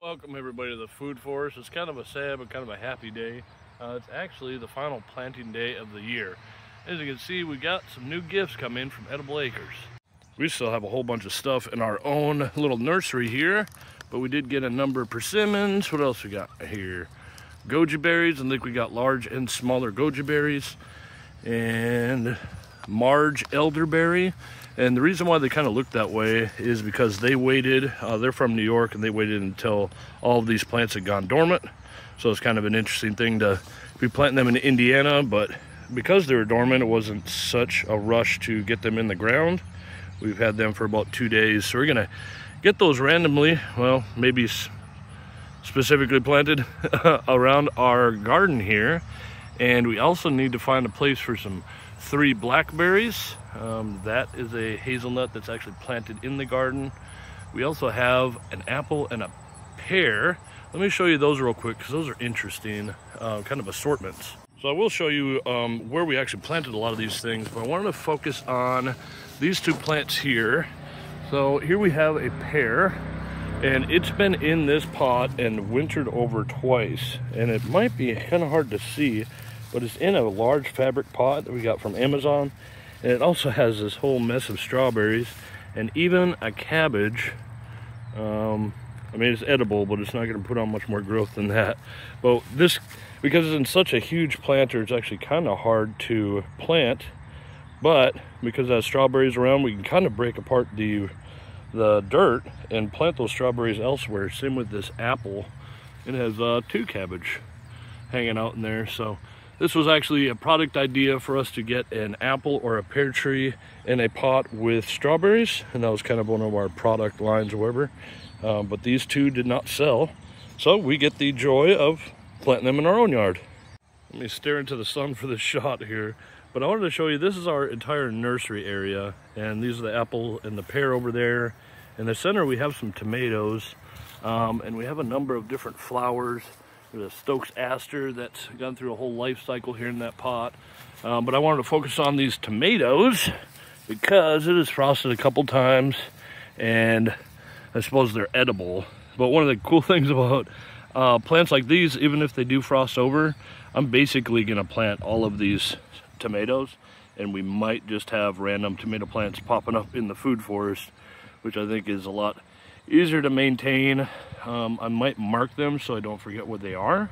Welcome everybody to the food forest. It's kind of a sad but kind of a happy day. It's actually the final planting day of the year. As you can see, we got some new gifts come in from Edible Acres. We still have a whole bunch of stuff in our own little nursery here, but we did get a number of persimmons. What else we got here? Goji berries. I think we got large and smaller goji berries, and Marge elderberry. And the reason why they kind of look that way is because they waited, they're from New York, and they waited until all of these plants had gone dormant. So it's kind of an interesting thing to be planting them in Indiana, but because they were dormant, it wasn't such a rush to get them in the ground. We've had them for about 2 days. So we're gonna get those randomly, well, maybe specifically planted around our garden here. And we also need to find a place for some 3 blackberries. That is a hazelnut that's actually planted in the garden. We also have an apple and a pear. Let me show you those real quick because those are interesting kind of assortments. So I will show you where we actually planted a lot of these things, but I wanted to focus on these 2 plants here. So here we have a pear, and it's been in this pot and wintered over twice, and it might be kind of hard to see, but it's in a large fabric pot that we got from Amazon. And it also has this whole mess of strawberries and even a cabbage. I mean, it's edible, but it's not going to put on much more growth than that. But this, because it's in such a huge planter, it's actually kind of hard to plant. But because it has strawberries around, we can kind of break apart the dirt and plant those strawberries elsewhere. Same with this apple. It has 2 cabbage hanging out in there. So this was actually a product idea for us to get an apple or a pear tree in a pot with strawberries, and that was kind of one of our product lines or whatever. But these 2 did not sell, so we get the joy of planting them in our own yard. Let me stare into the sun for this shot here, but I wanted to show you, this is our entire nursery area, and these are the apple and the pear over there. In the center we have some tomatoes, and we have a number of different flowers. There's a Stokes aster that's gone through a whole life cycle here in that pot. But I wanted to focus on these tomatoes because it is frosted a couple times, and I suppose they're edible. But one of the cool things about plants like these, even if they do frost over, I'm basically gonna plant all of these tomatoes, and we might just have random tomato plants popping up in the food forest, which I think is a lot easier to maintain. I might mark them so I don't forget what they are,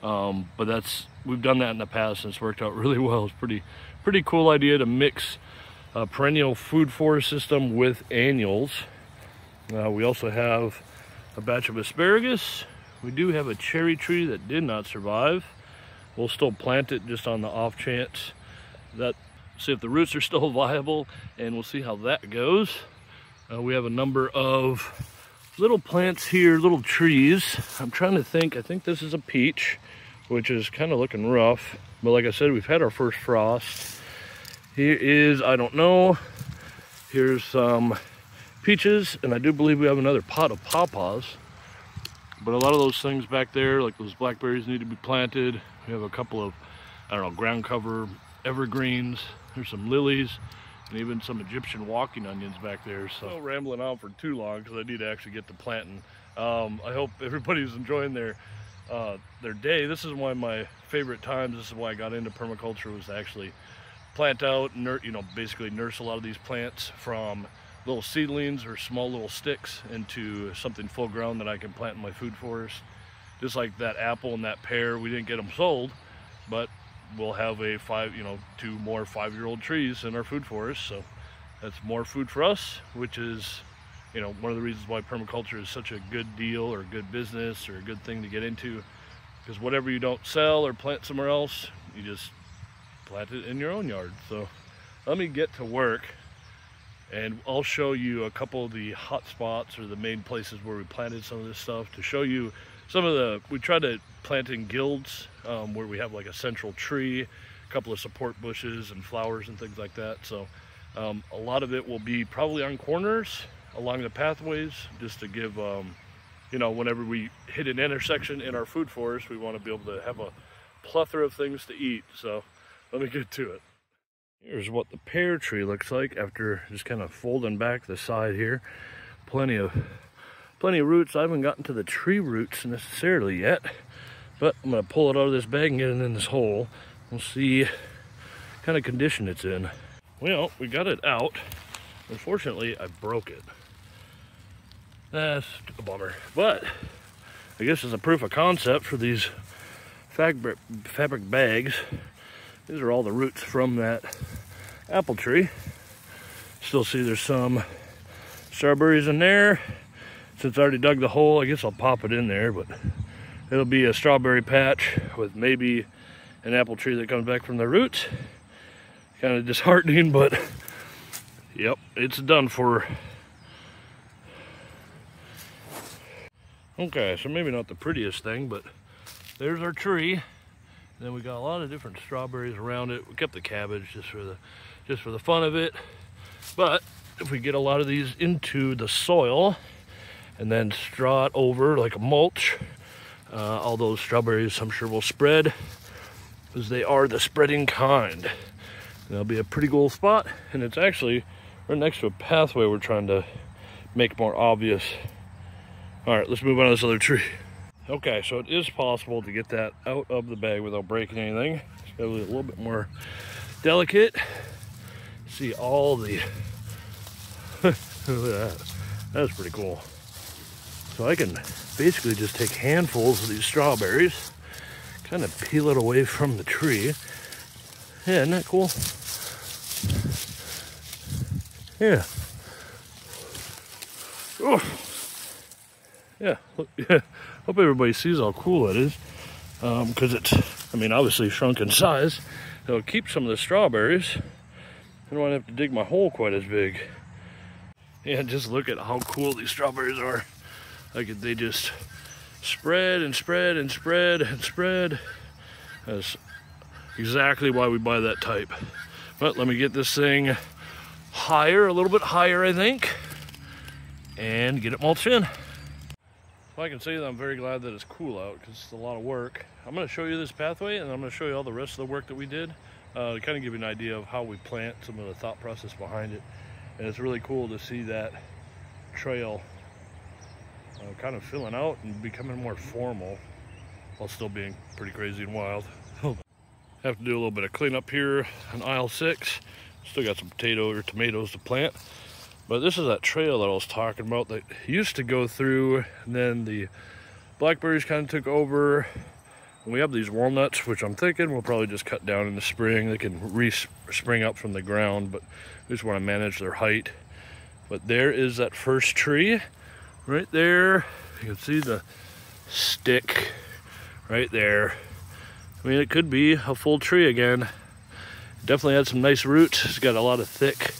but we've done that in the past and it's worked out really well. It's pretty cool idea to mix a perennial food forest system with annuals. We also have a batch of asparagus. We do have a cherry tree that did not survive. We'll still plant it just on the off chance that, see if the roots are still viable, and we'll see how that goes. We have a number of little plants here, little trees. I'm trying to think, I think this is a peach, which is kind of looking rough. But like I said, we've had our first frost. Here is, I don't know, here's some peaches, and I do believe we have another pot of pawpaws. But a lot of those things back there, like those blackberries, need to be planted. We have a couple of, I don't know, ground cover evergreens. There's some lilies, and even some Egyptian walking onions back there. So rambling on for too long because I need to actually get to planting. I hope everybody's enjoying their day. This is one of my favorite times. This is why I got into permaculture, was to actually plant out, basically nurse a lot of these plants from little seedlings or small little sticks into something full grown that I can plant in my food forest. Just like that apple and that pear, we didn't get them sold, but we'll have 2 more 5-year-old trees in our food forest. So that's more food for us, which is, one of the reasons why permaculture is such a good deal or good business or a good thing to get into, because whatever you don't sell or plant somewhere else, you just plant it in your own yard. So let me get to work, and I'll show you a couple of the hot spots or the main places where we planted some of this stuff, to show you some of we try to plant in guilds, where we have like a central tree, a couple of support bushes and flowers and things like that. So a lot of it will be probably on corners along the pathways, just to give, whenever we hit an intersection in our food forest, we want to be able to have a plethora of things to eat. So let me get to it. Here's what the pear tree looks like after just kind of folding back the side here. Plenty of plenty of roots. I haven't gotten to the tree roots necessarily yet, but I'm gonna pull it out of this bag and get it in this hole. We'll see what kind of condition it's in. Well, we got it out. Unfortunately, I broke it. That's a bummer, but I guess as a proof of concept for these fabric bags, these are all the roots from that apple tree. Still see there's some strawberries in there. Since I already dug the hole, I guess I'll pop it in there, but it'll be a strawberry patch with maybe an apple tree that comes back from the roots. Kind of disheartening, but yep, it's done for. Okay, so maybe not the prettiest thing, but there's our tree. And then we got a lot of different strawberries around it. We kept the cabbage just for the fun of it. But if we get a lot of these into the soil and then straw it over like a mulch, all those strawberries I'm sure will spread, because they are the spreading kind. That'll be a pretty cool spot, and it's actually right next to a pathway we're trying to make more obvious. All right, let's move on to this other tree. Okay, so it is possible to get that out of the bag without breaking anything. It's got to be a little bit more delicate. See all the, look at that. That's pretty cool. So I can basically just take handfuls of these strawberries, kind of peel it away from the tree. Yeah, isn't that cool? Yeah. Oh. Yeah, look, yeah. Hope everybody sees how cool it is. Because it's, I mean, obviously shrunk in size. It'll keep some of the strawberries. I don't have to dig my hole quite as big. Yeah, just look at how cool these strawberries are. Like they just spread and spread and spread and spread. That's exactly why we buy that type. But let me get this thing higher, a little bit higher, I think, and get it mulched in. Well, I can say that I'm very glad that it's cool out because it's a lot of work. I'm going to show you this pathway, and I'm going to show you all the rest of the work that we did to kind of give you an idea of how we plant, some of the thought process behind it. And it's really cool to see that trail kind of filling out and becoming more formal while still being pretty crazy and wild. Have to do a little bit of cleanup here on aisle 6. Still got some tomatoes to plant. But this is that trail that I was talking about that used to go through, and then the blackberries kind of took over. And we have these walnuts, which I'm thinking we'll probably just cut down in the spring. They can spring up from the ground, but we just want to manage their height. But there is that first tree right there. You can see the stick right there. I mean, it could be a full tree again. Definitely had some nice roots. It's got a lot of thick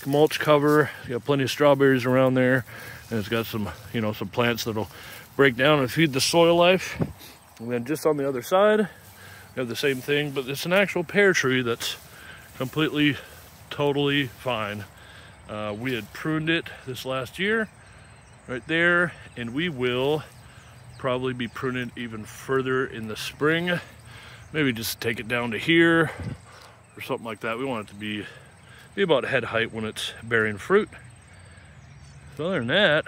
mulch cover. It's got plenty of strawberries around there, and it's got some, you know, some plants that'll break down and feed the soil life. And then just on the other side, we have the same thing, but it's an actual pear tree that's completely, totally fine. We had pruned it this last year, right there, and we will probably be pruning it even further in the spring. Maybe just take it down to here or something like that. We want it to be about head height when it's bearing fruit. So other than that,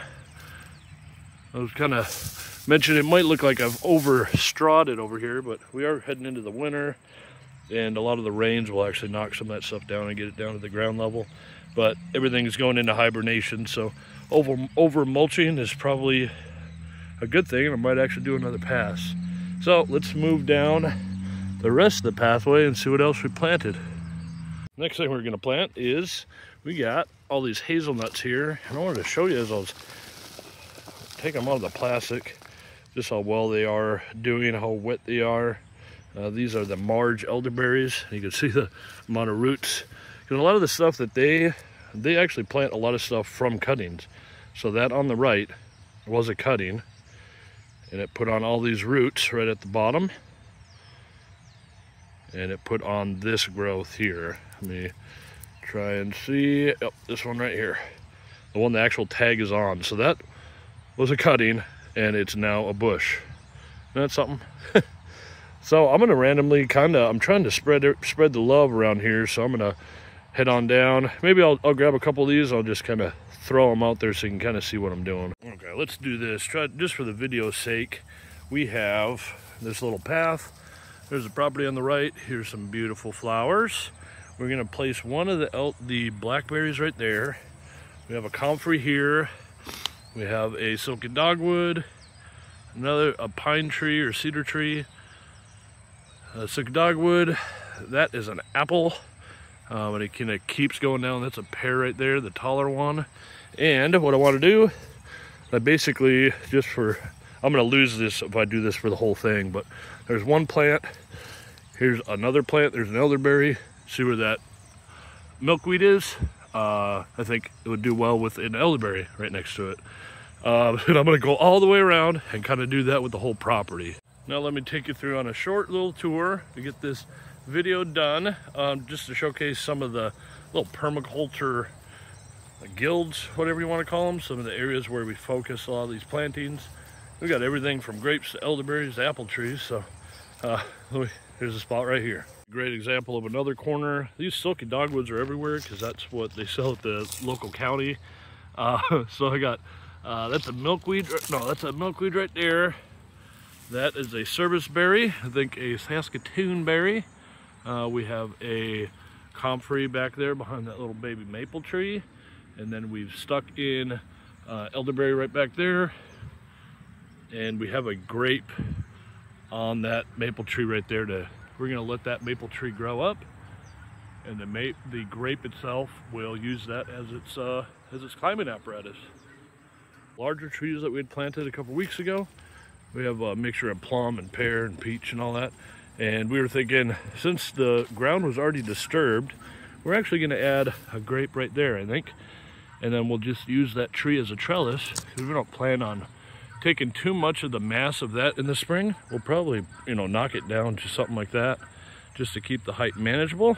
I was kind of mentioning it might look like I've over-strawed it over here, but we are heading into the winter, and a lot of the rains will actually knock some of that stuff down and get it down to the ground level. But everything's going into hibernation, so over mulching is probably a good thing, and I might actually do another pass. So let's move down the rest of the pathway and see what else we planted. Next thing we're going to plant is we got all these hazelnuts here, and I wanted to show you as I was taking them out of the plastic just how well they are doing, how wet they are. These are the Marge elderberries. You can see the amount of roots. Because a lot of the stuff that they actually plant a lot of stuff from cuttings. So that on the right was a cutting, and it put on all these roots right at the bottom, and it put on this growth here. Let me try and see. Yep, this one right here, the one the actual tag is on. So that was a cutting, and it's now a bush. Isn't that something? So I'm gonna randomly I'm trying to spread the love around here. So I'm gonna head on down. Maybe I'll grab a couple of these. I'll just kind of throw them out there so you can kind of see what I'm doing. Okay, let's do this. Try just for the video's sake. We have this little path. There's a property on the right. Here's some beautiful flowers. We're gonna place one of the blackberries right there. We have a comfrey here. We have a silky dogwood, a pine tree or cedar tree, a silky dogwood. That is an apple, but it kind of keeps going down. That's a pear right there, the taller one. And what I want to do, I basically I'm gonna lose this if I do this for the whole thing, but there's one plant, here's another plant, there's an elderberry. See where that milkweed is? I think it would do well with an elderberry right next to it. And I'm gonna go all the way around and kind of do that with the whole property. Now let me take you through on a short little tour to get this video done, just to showcase some of the little permaculture guilds, whatever you want to call them, some of the areas where we focus a lot of these plantings. We got everything from grapes to elderberries to apple trees. So here's a spot right here. Great example of another corner. These silky dogwoods are everywhere because that's what they sell at the local county. So I got that's a milkweed. No, that's a milkweed right there. That is a service berry. I think a Saskatoon berry. We have a comfrey back there behind that little baby maple tree, and then we've stuck in elderberry right back there. And we have a grape on that maple tree right there. We're gonna let that maple tree grow up, and the grape itself will use that as its climbing apparatus. Larger trees that we had planted a couple weeks ago, we have a mixture of plum and pear and peach and all that. And we were thinking, since the ground was already disturbed, we're actually gonna add a grape right there, I think. And then we'll just use that tree as a trellis, because we don't plan on taking too much of the mass of that in the spring. We'll probably, knock it down to something like that just to keep the height manageable.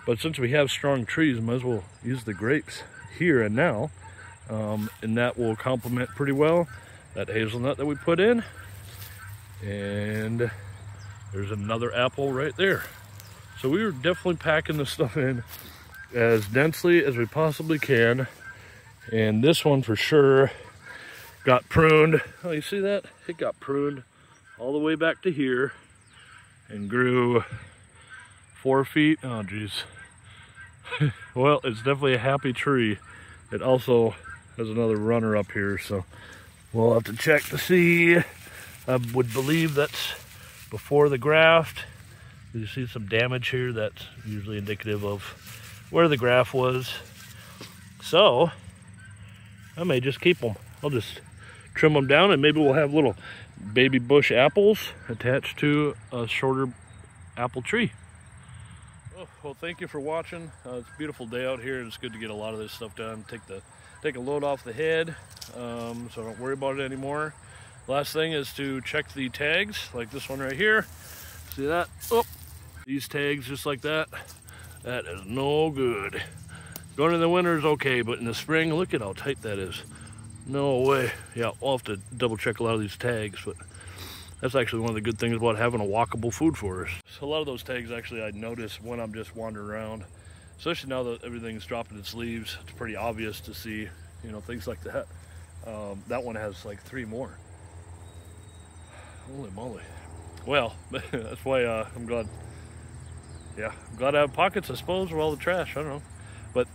But since we have strong trees, might as well use the grapes here and now. And that will complement pretty well that hazelnut that we put in. And there's another apple right there. So we were definitely packing this stuff in as densely as we possibly can. And this one for sure got pruned. Oh, you see that? It got pruned all the way back to here and grew 4 feet. Oh, geez. Well, it's definitely a happy tree. It also has another runner up here, so we'll have to check to see. I would believe that's before the graft. You see some damage here. That's usually indicative of where the graft was. So I may just keep them. I'll just trim them down, and maybe we'll have little baby bush apples attached to a shorter apple tree. Oh, well, thank you for watching. It's a beautiful day out here, and it's good to get a lot of this stuff done. Take a load off the head, so I don't worry about it anymore. Last thing is to check the tags, like this one right here. See that? Oh, these tags just like that. That is no good. Going in the winter is okay, but in the spring, look at how tight that is. No way. Yeah, we'll have to double check a lot of these tags, but that's actually one of the good things about having a walkable food forest. So a lot of those tags actually I notice when I'm just wandering around, especially now that everything's dropping its leaves. It's pretty obvious to see, things like that. That one has like 3 more. Holy moly. Well, that's why I'm glad. Yeah, I'm glad I have pockets, I suppose, with all the trash. I don't know. But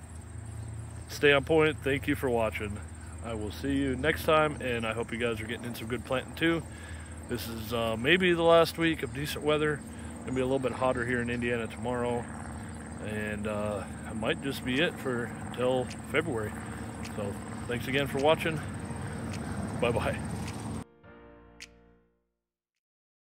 stay on point. Thank you for watching. I will see you next time, and I hope you guys are getting in some good planting too. This is maybe the last week of decent weather. Gonna be a little bit hotter here in Indiana tomorrow, and it might just be it until February. So thanks again for watching. Bye bye.